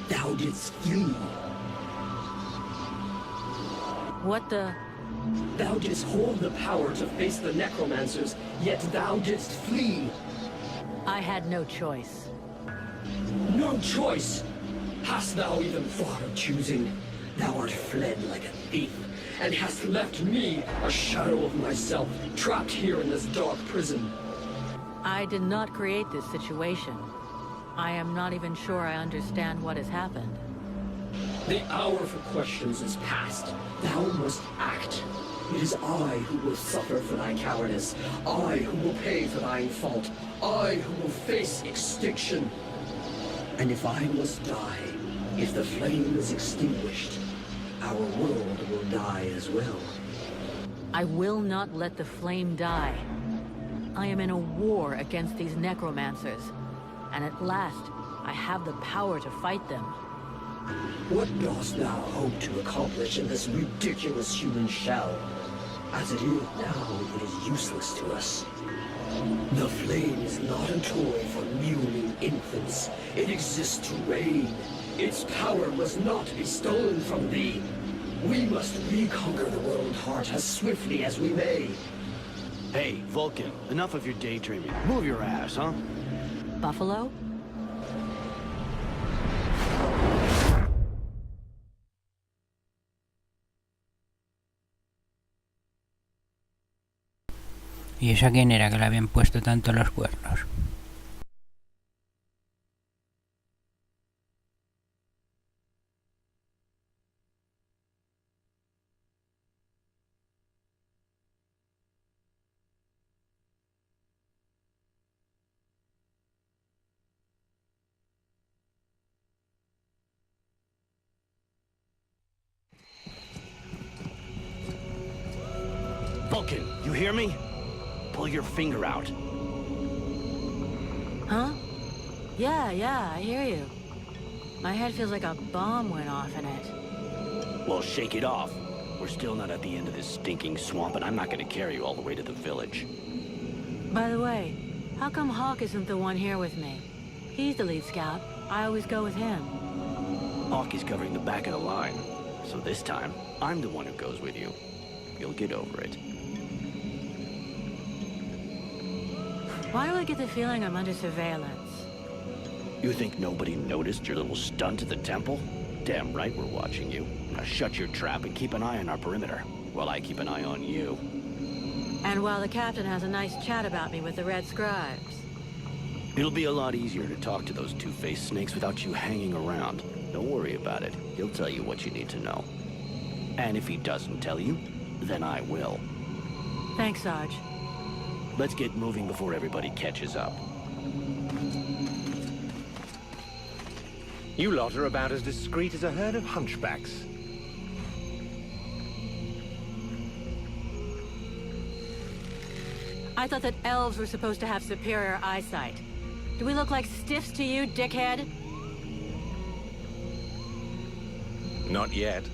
thou didst flee. What the... Thou didst hold the power to face the necromancers, yet thou didst flee. I had no choice. No choice! Hast thou even thought of choosing? Thou art fled like a thief, and hast left me, a shadow of myself, trapped here in this dark prison. I did not create this situation. I am not even sure I understand what has happened. The hour for questions is past. Thou must act. It is I who will suffer for thy cowardice. I who will pay for thine fault. I who will face extinction. And if I must die, if the flame is extinguished, our world will die as well. I will not let the flame die. I am in a war against these necromancers, and at last, I have the power to fight them. What dost thou hope to accomplish in this ridiculous human shell? As it is now, it is useless to us. The flame is not a toy for mewling infants. It exists to reign. Its power must not be stolen from thee. We must reconquer the world heart as swiftly as we may. Hey, Vulcan, enough of your daydreaming. Move your ass, huh? Buffalo? ¿Y esa quién era que le habían puesto tanto los cuernos? Vulcan, you hear me? Pull your finger out. Huh? Yeah, I hear you. My head feels like a bomb went off in it. Well, shake it off. We're still not at the end of this stinking swamp, and I'm not gonna carry you all the way to the village. By the way, how come Hawk isn't the one here with me? He's the lead scout. I always go with him. Hawk is covering the back of the line, so this time, I'm the one who goes with you. You'll get over it. Why do I get the feeling I'm under surveillance? You think nobody noticed your little stunt at the temple? Damn right we're watching you. Now shut your trap and keep an eye on our perimeter, while I keep an eye on you. And while the captain has a nice chat about me with the Red Scribes. It'll be a lot easier to talk to those two-faced snakes without you hanging around. Don't worry about it. He'll tell you what you need to know. And if he doesn't tell you, then I will. Thanks, Sarge. Let's get moving before everybody catches up. You lot are about as discreet as a herd of hunchbacks. I thought that elves were supposed to have superior eyesight. Do we look like stiffs to you, dickhead? Not yet.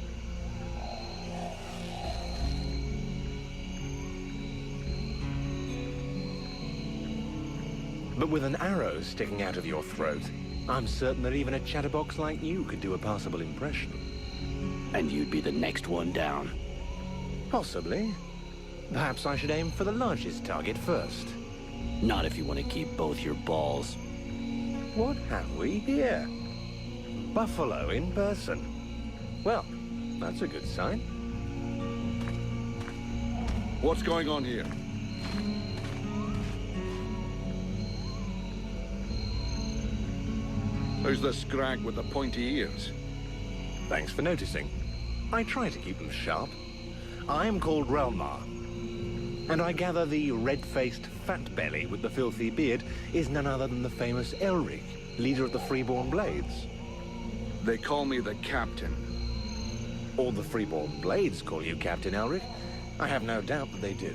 But with an arrow sticking out of your throat, I'm certain that even a chatterbox like you could do a passable impression. And you'd be the next one down. Possibly. Perhaps I should aim for the largest target first. Not if you want to keep both your balls. What have we here? Buffalo in person. Well, that's a good sign. What's going on here? Who's the scrag with the pointy ears? Thanks for noticing. I try to keep them sharp. I am called Relmar. And I gather the red-faced fat belly with the filthy beard is none other than the famous Elric, leader of the Freeborn Blades. They call me the Captain. All the Freeborn Blades call you Captain Elric. I have no doubt that they do.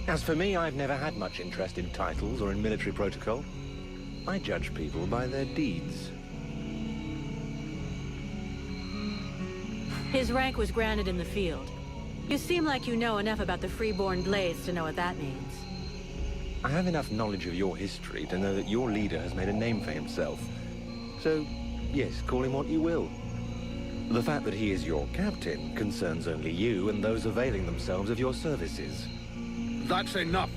As for me, I've never had much interest in titles or in military protocol. I judge people by their deeds. His rank was granted in the field. You seem like you know enough about the Freeborn Blades to know what that means. I have enough knowledge of your history to know that your leader has made a name for himself. So, Yes, call him what you will. The fact that he is your captain concerns only you and those availing themselves of your services. That's enough.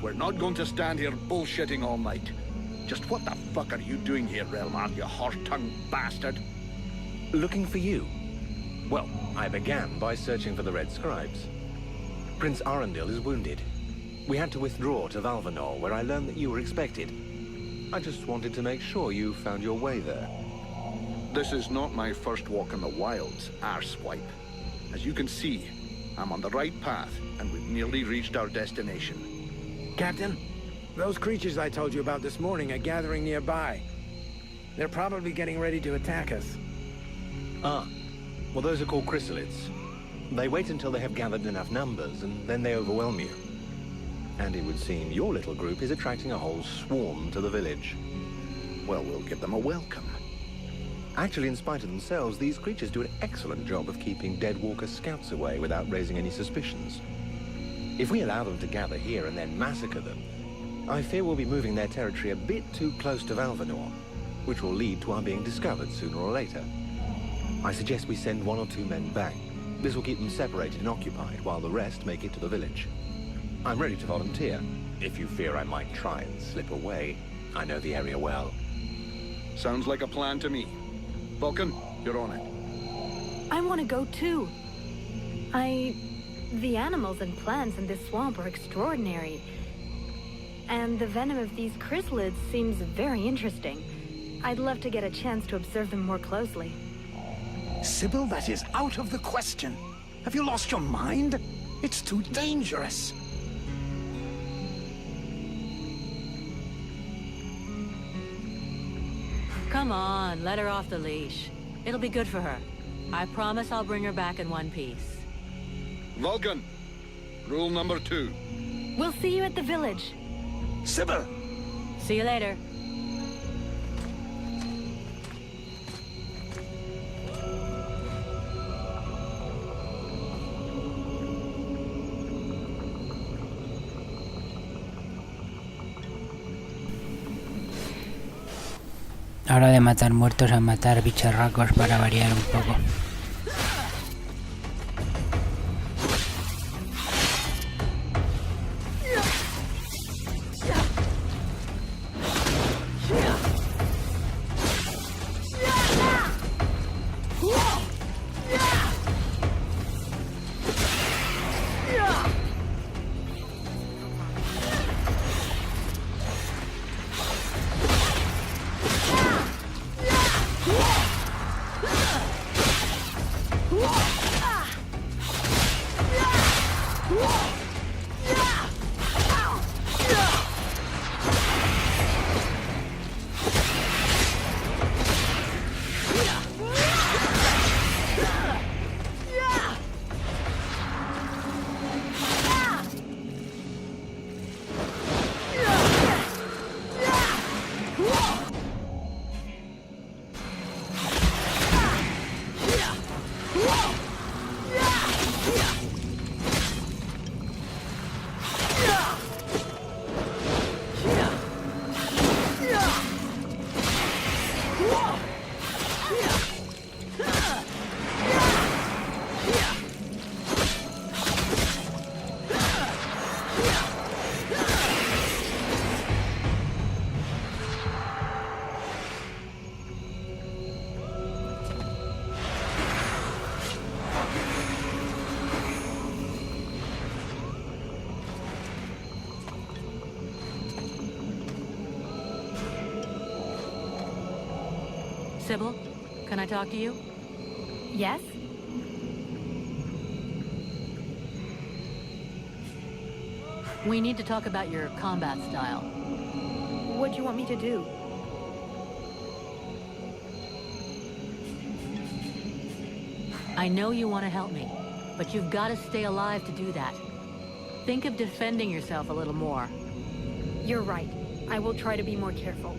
We're not going to stand here bullshitting all night. Just what the fuck are you doing here, Relmar, you horse-tongued bastard? Looking for you? Well, I began by searching for the Red Scribes. Prince Arundel is wounded. We had to withdraw to Valvanor, where I learned that you were expected. I just wanted to make sure you found your way there. This is not my first walk in the wilds, arsewipe. As you can see, I'm on the right path, and we've nearly reached our destination. Captain, those creatures I told you about this morning are gathering nearby. They're probably getting ready to attack us. Ah, well, those are called chrysalids. They wait until they have gathered enough numbers, and then they overwhelm you. And it would seem your little group is attracting a whole swarm to the village. Well, we'll give them a welcome. Actually, in spite of themselves, these creatures do an excellent job of keeping Deadwalker scouts away without raising any suspicions. If we allow them to gather here and then massacre them, I fear we'll be moving their territory a bit too close to Valvanor, which will lead to our being discovered sooner or later. I suggest we send 1 or 2 men back. This will keep them separated and occupied, while the rest make it to the village. I'm ready to volunteer, if you fear I might try and slip away. I know the area well. Sounds like a plan to me. Vulcan, you're on it. I want to go too. The animals and plants in this swamp are extraordinary. And the venom of these chrysalids seems very interesting. I'd love to get a chance to observe them more closely. Sybil, that is out of the question. Have you lost your mind? It's too dangerous. Come on, let her off the leash. It'll be good for her. I promise I'll bring her back in one piece. Vulcan, rule number 2. We'll see you at the village. Sybil! See you later. Ahora de matar muertos a matar bicharracos para variar un poco. Sybil, can I talk to you? Yes? We need to talk about your combat style. What do you want me to do? I know you want to help me, but you've got to stay alive to do that. Think of defending yourself a little more. You're right. I will try to be more careful.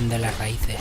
de las raíces.